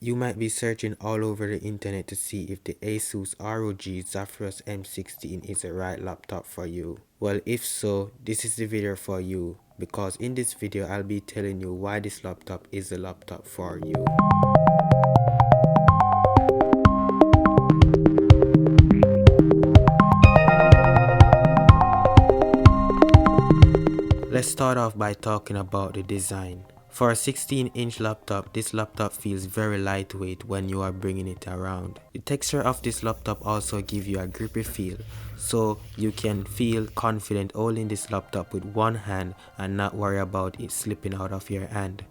You might be searching all over the internet to see if the ASUS ROG Zephyrus M16 is the right laptop for you. Well, if so, this is the video for you, because in this video I'll be telling you why this laptop is the laptop for you. Let's start off by talking about the design. For a 16-inch laptop, this laptop feels very lightweight when you are bringing it around. The texture of this laptop also gives you a grippy feel, so you can feel confident holding this laptop with one hand and not worry about it slipping out of your hand.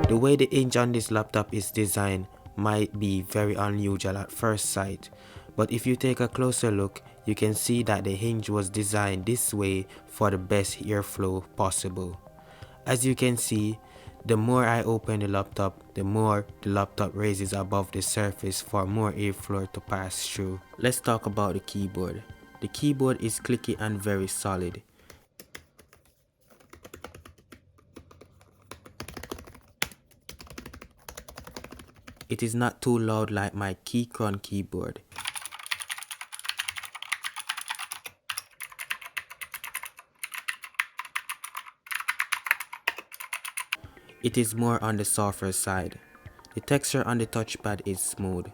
The way the hinge on this laptop is designed might be very unusual at first sight, but if you take a closer look, you can see that the hinge was designed this way for the best airflow possible. As you can see, the more I open the laptop, the more the laptop raises above the surface for more airflow to pass through. Let's talk about the keyboard. The keyboard is clicky and very solid. It is not too loud like my Keychron keyboard. It is more on the softer side. The texture on the touchpad is smooth.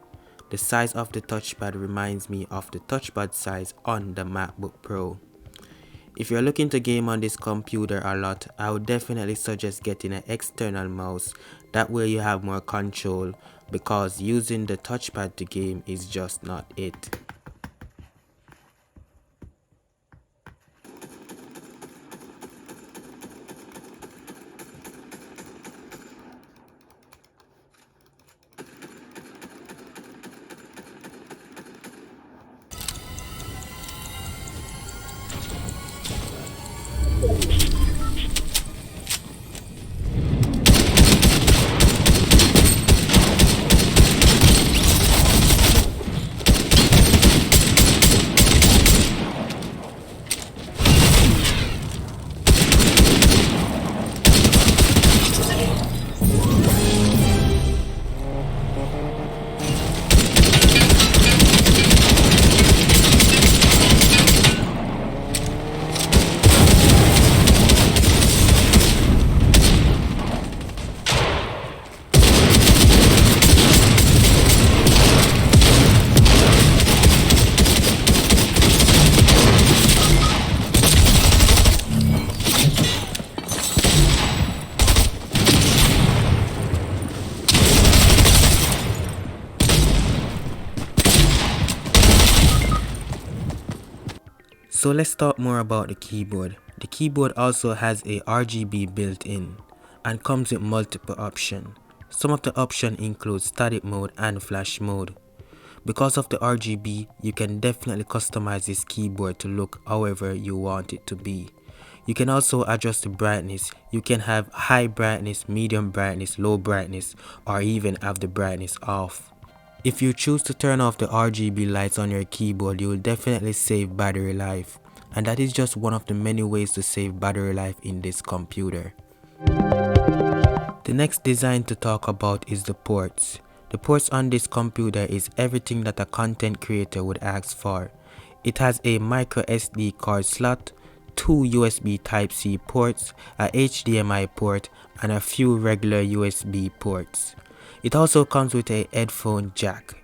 The size of the touchpad reminds me of the touchpad size on the MacBook Pro. If you're looking to game on this computer a lot, I would definitely suggest getting an external mouse. That way you have more control, because using the touchpad to game is just not it. So let's talk more about the keyboard. The keyboard also has a RGB built in and comes with multiple options. Some of the options include static mode and flash mode. Because of the RGB, you can definitely customize this keyboard to look however you want it to be. You can also adjust the brightness. You can have high brightness, medium brightness, low brightness, or even have the brightness off. If you choose to turn off the RGB lights on your keyboard, you will definitely save battery life. And that is just one of the many ways to save battery life in this computer. The next design to talk about is the ports. The ports on this computer is everything that a content creator would ask for. It has a micro SD card slot, 2 USB Type-C ports, a HDMI port, and a few regular USB ports. It also comes with a headphone jack.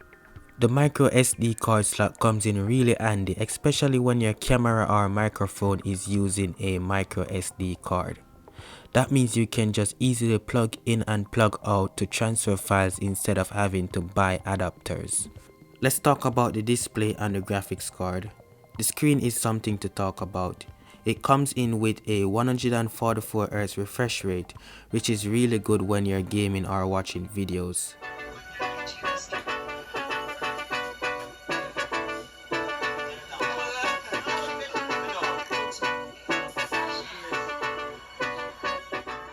The micro SD card slot comes in really handy, especially when your camera or microphone is using a micro SD card. That means you can just easily plug in and plug out to transfer files instead of having to buy adapters. Let's talk about the display and the graphics card. The screen is something to talk about. It comes in with a 144Hz refresh rate, which is really good when you're gaming or watching videos.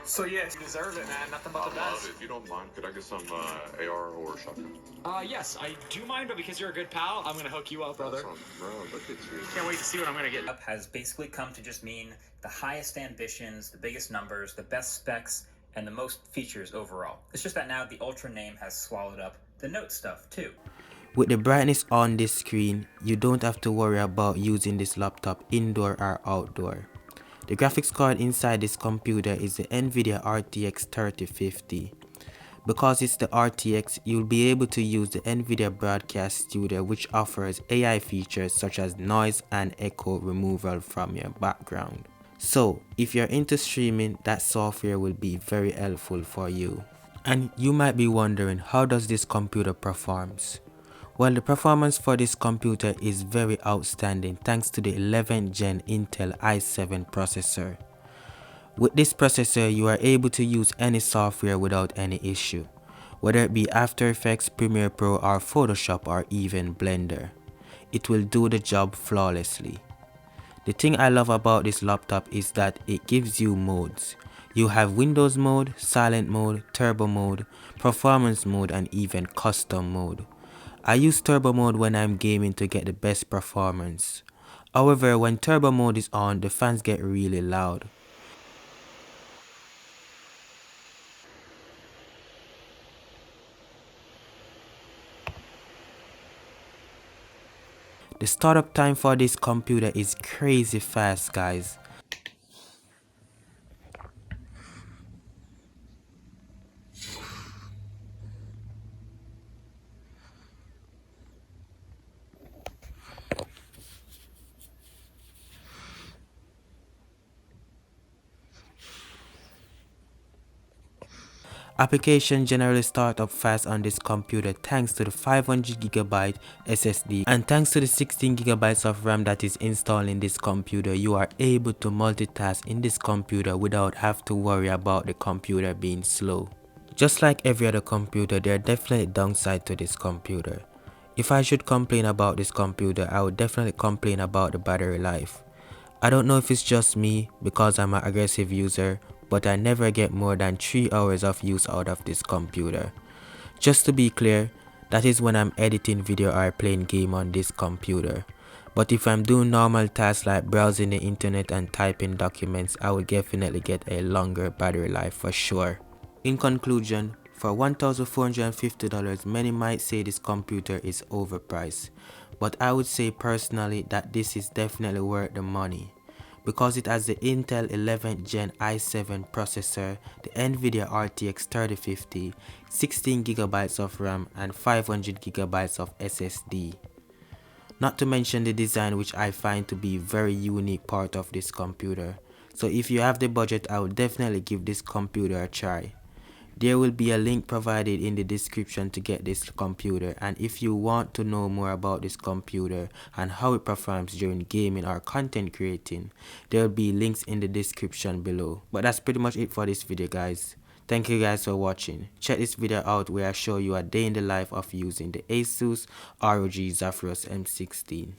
So yes, you deserve it, man. Nothing but the best. If you don't mind, could I get some AR or shotgun? Yes, I do mind, but because you're a good pal, I'm gonna hook you up, brother. Bro, look at you. Can't wait to see what I'm gonna get. Has basically come to just mean the highest ambitions, the biggest numbers, the best specs, and the most features overall. It's just that now the Ultra name has swallowed up the Note stuff too. With the brightness on this screen, you don't have to worry about using this laptop indoor or outdoor. The graphics card inside this computer is the NVIDIA RTX 3050. Because it's the RTX, you'll be able to use the NVIDIA Broadcast Studio, which offers AI features such as noise and echo removal from your background. So, if you're into streaming, that software will be very helpful for you. And you might be wondering, how does this computer performs? Well, the performance for this computer is very outstanding thanks to the 11th Gen Intel i7 processor. With this processor, you are able to use any software without any issue, whether it be After Effects, Premiere Pro or Photoshop or even Blender. It will do the job flawlessly. The thing I love about this laptop is that it gives you modes. You have Windows mode, silent mode, turbo mode, performance mode and even custom mode. I use turbo mode when I'm gaming to get the best performance. However, when turbo mode is on, the fans get really loud. The startup time for this computer is crazy fast, guys. Application generally start up fast on this computer thanks to the 500GB SSD and thanks to the 16GB of RAM that is installed in this computer. You are able to multitask in this computer without have to worry about the computer being slow. Just like every other computer, there are definitely downsides to this computer. If I should complain about this computer, I would definitely complain about the battery life. I don't know if it's just me because I'm an aggressive user, but I never get more than 3 hours of use out of this computer. Just to be clear, that is when I'm editing video or playing game on this computer. But if I'm doing normal tasks like browsing the internet and typing documents, I will definitely get a longer battery life for sure. In conclusion, for $1,450, many might say this computer is overpriced, but I would say personally that this is definitely worth the money. Because it has the Intel 11th Gen i7 processor, the NVIDIA RTX 3050, 16GB of RAM and 500GB of SSD. Not to mention the design, which I find to be a very unique part of this computer. So if you have the budget, I would definitely give this computer a try. There will be a link provided in the description to get this computer, and if you want to know more about this computer and how it performs during gaming or content creating, there will be links in the description below. But that's pretty much it for this video, guys. Thank you guys for watching. Check this video out where I show you a day in the life of using the ASUS ROG Zephyrus M16.